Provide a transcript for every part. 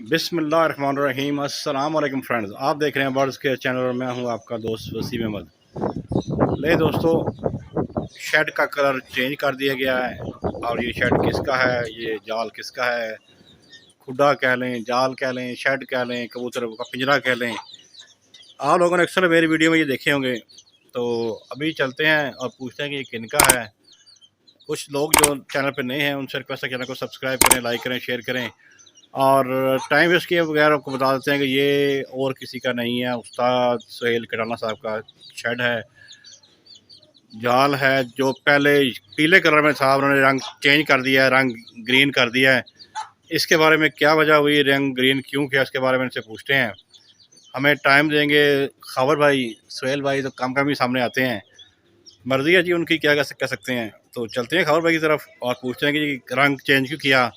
बिस्मिल्लाहिर्रहमानिर्रहीम। अस्सलाम वालेकुम फ्रेंड्स, आप देख रहे हैं बर्ड्स के चैनल और मैं हूं आपका दोस्त वसीम अहमद। ले दोस्तों, शेड का कलर चेंज कर दिया गया है। और ये शेड किसका है, ये जाल किसका है, खुडा कह लें, जाल कह लें, शेड कह लें, कबूतर का पिंजरा कह लें, आप लोगों ने अक्सर मेरी वीडियो में ये देखे होंगे। तो अभी चलते हैं और पूछते हैं कि ये किनका है। कुछ लोग जो चैनल पर नए हैं उनसे रिक्वेस्ट है, चैनल को सब्सक्राइब करें, लाइक करें, शेयर करें। और टाइम वेस्ट किए बगैर आपको बता देते हैं कि ये और किसी का नहीं है, उस्ताद सुहेल कटाना साहब का शेड है। जाल है जो पहले पीले कलर में था, उन्होंने रंग चेंज कर दिया है, रंग ग्रीन कर दिया है। इसके बारे में क्या वजह हुई, रंग ग्रीन क्यों किया, इसके बारे में इनसे पूछते हैं। हमें टाइम देंगे खबर भाई, सुहेल भाई तो कम ही सामने आते हैं, मर्जी है जी उनकी, क्या कह सकते हैं। तो चलते हैं खबर भाई की तरफ और पूछते हैं कि रंग चेंज क्यों किया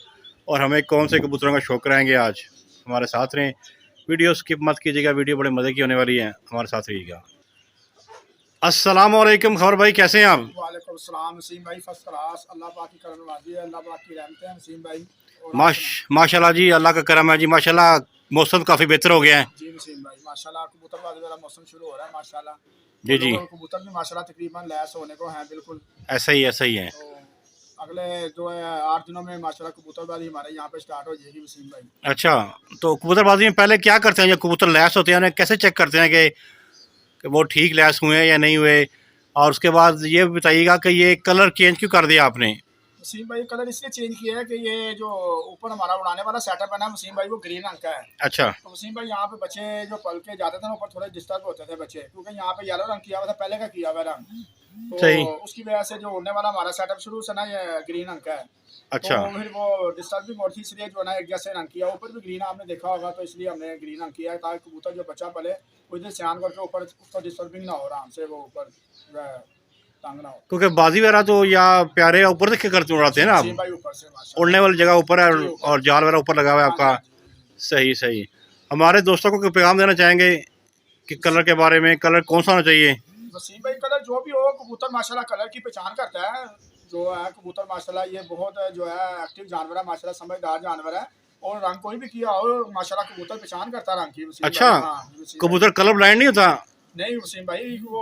और हमें कौन से कबूतरों का शौक कराएंगे। आज हमारे साथ रहें, वीडियो स्किप मत कीजिएगा, वीडियो बड़े मज़े की होने वाली है, हमारे साथ रहिएगा। अस्सलाम वालेकुम खबर भाई, कैसे हैं आप? वालेकुम सलाम वसीम भाई, फर्स्ट क्लास, अल्लाह पाक की करम नवाज़ी है, अल्लाह पाक की रहमत है वसीम भाई। माशाल्लाह जी, अल्लाह का करम है जी। माशाल्लाह मौसम काफ़ी बेहतर हो गया है जी वसीम भाई, माशाल्लाह कबूतरबाजी वाला मौसम शुरू हो रहा है माशाल्लाह। जी जी, कबूतर भी माशाल्लाह तकरीबन लैस होने को हैं बिल्कुल। ऐसा ही है। तो अगले जो है 8 दिनों में माशाल्लाह कबूतरबाजी हमारे यहाँ पे स्टार्ट हो जाएगी वसीम भाई। अच्छा, तो कबूतरबाजी में पहले क्या करते हैं, जब कबूतर लैस होते हैं उन्हें कैसे चेक करते हैं कि वो ठीक लैस हुए हैं या नहीं हुए? और उसके बाद ये बताइएगा कि ये कलर चेंज क्यों कर दिया आपने? वसीम भाई कलर इसलिए चेंज किया है कि ये जो ऊपर हमारा उड़ाने वाला सेटअप है ना वसीम भाई, वो ग्रीन रंग का है। अच्छा, तो वसीम भाई यहाँ पे बच्चे जो पल के जाते थे ना ऊपर, थोड़े डिस्टर्ब होते थे बच्चे, क्योंकि यहाँ पे येलो रंग किया हुआ था, पहले का किया हुआ रंग। तो सही। उसकी वजह से जो उड़ने वाला हमारा सेटअप शुरू से ना ये ग्रीन रंग का है। तो अच्छा, फिर वो डिस्टर्बिंग और थी, इसलिए जो है ना एक जैसे रंग किया, ऊपर भी ग्रीन आपने देखा होगा, तो इसलिए हमने ग्रीन रंग किया है ताकि कबूतर जो बच्चा पले वो इधर स्यान करके ऊपर उसको डिस्टर्बिंग ना हो, आराम से वो ऊपर तंग ना हो। क्योंकि बाजी वगैरह तो या प्यारे ऊपर देख के करते उड़ाते हैं ना आप, वसीम भाई ऊपर से उड़ने माशाल्लाह। वाली जगह ऊपर है जी ऊपर। और जाल वगैरह ऊपर लगा हुआ है हाँ जी, आपका। हाँ जी। सही सही। हमारे दोस्तों को कोई पैगाम देना चाहेंगे कि कलर के बारे में, कलर कौन सा होना चाहिए? वसीम भाई कलर जो भी हो, कबूतर माशाल्लाह कलर की पहचान करता है। जो है कबूतर माशाल्लाह ये बहुत जो है एक्टिव जानवर है माशाल्लाह, समझदार जानवर है। और रंग कोई भी किया हो माशाल्लाह कबूतर पहचान करता है रंग की वसीम अच्छा, भाई। हाँ वसीम भाई। कबूतर कलर ब्लाइंड नहीं होता? नहीं वसीम भाई, वो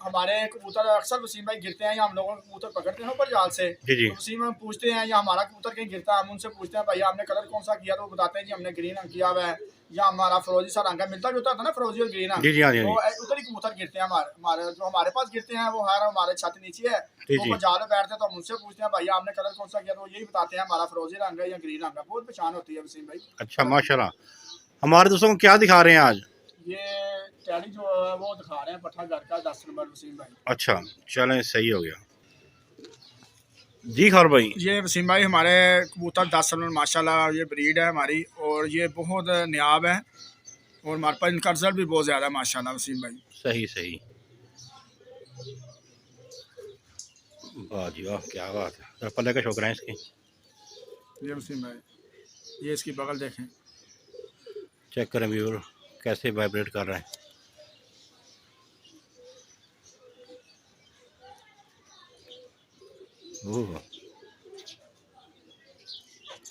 हमारे कबूतर अक्सर वसीम भाई गिरते हैं या हम लोगों कबूतर पकड़ते हैं ऊपर जाल से। जी जी। तो वसीम हम पूछते हैं या हमारा कबूतर कहीं गिरता है, हम उनसे पूछते हैं भाई आपने कलर कौन सा किया, तो वो बताते हैं जी हमने ग्रीन रंग किया हुआ है, या हमारा फरोजी सा रंग है, मिलता जुलता था ना फरोजी और ग्रीन रंग। जी जी, हाँ जी हाँ तो जी। उधर ही कबूतर गिरते हैं हमारे हमारे जो हमारे पास गिरते हैं वो है हमारे छत नीचे है, जी तो जी। ऊपर जाल में बैठते हैं, तो हम उनसे पूछते हैं भाई आपने कलर कौन सा किया, तो यही बताते हैं हमारा फरोजी रंग है या ग्रीन रंग है। बहुत पहचान होती है वसीम भाई अच्छा, कलर की। माशाल्लाह। हमारे दोस्तों को क्या दिखा रहे हैं आज? ये टैडी जो है वो दिखा रहे हैं पट्ठा घर का 10 नंबर वसीम भाई। अच्छा, चलें, सही हो गया जी खबर भाई। ये वसीम भाई हमारे कबूतर 10 नंबर माशाल्लाह, ये ब्रीड है हमारी और ये बहुत नायाब है, और हमारे पास इनका रिजल्ट भी बहुत ज़्यादा है माशाल्लाह वसीम भाई। सही सही, वाह जी वाह, क्या बात है। पल्ले का शौक रहे हैं इसकी। ये वसीम भाई, ये इसकी बगल देखें। चेक करें व्यूअर, कैसे वाइब्रेट कर रहा है। ओह,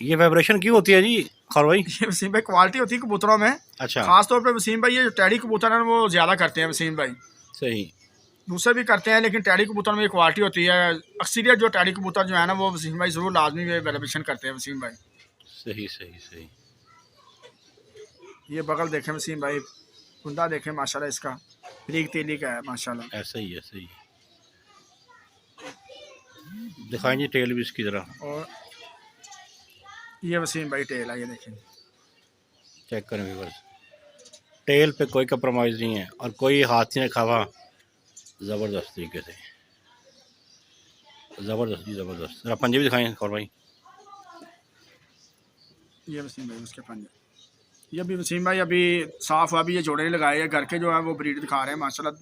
ये वाइब्रेशन क्यों होती है जी खबर भाई? ये वसीम भाई क्वालिटी होती है कबूतरों में। अच्छा, खास तौर पे वसीम भाई ये जो टैडी कबूतर है वो ज़्यादा करते हैं वसीम भाई। सही। दूसरे भी करते हैं लेकिन टैडी कबूतर में ये क्वालिटी होती है। अक्सरियत जो टैडी कबूतर जो है ना वो वसीम भाई ज़रूर लाजमी वेरिएशन करते हैं वसीम भाई। सही सही सही। ये बगल देखें वसीम भाई, कुंदा देखें माशाल्लाह, इसका लीक तेली का है माशाल्लाह। ऐसा ही है, सही है। दिखाएंगे टेल भी इसकी तरह। और ये वसीम भाई टेल है, ये देखें। चेक करें व्यूअर्स, टेल पे कोई कंप्रोमाइज़ नहीं है और कोई हाथ से खावा, ज़बरदस्त तरीके से, ज़बरदस्त जी ज़बरदस्त। जरा पंजे भी दिखाएं खबर भाई। ये वसीम भाई उसके पंजे, ये भी वसीम भाई अभी साफ हुआ, अभी ये जोड़े लगाए हैं घर के, जो है वो ब्रीड दिखा रहे हैं माशाल्लाह।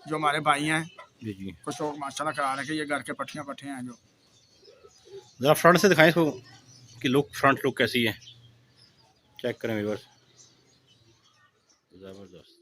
जो हमारे भाई हैं जी जी, कुछ लोग माशाल्लाह करा रहे हैं कि ये घर के पट्टियाँ पट्टे हैं जो। ज़रा फ्रंट से दिखाएं इसको कि लुक, फ्रंट लुक कैसी है। चेक करें व्यूअर्स, ज़बरदस्त।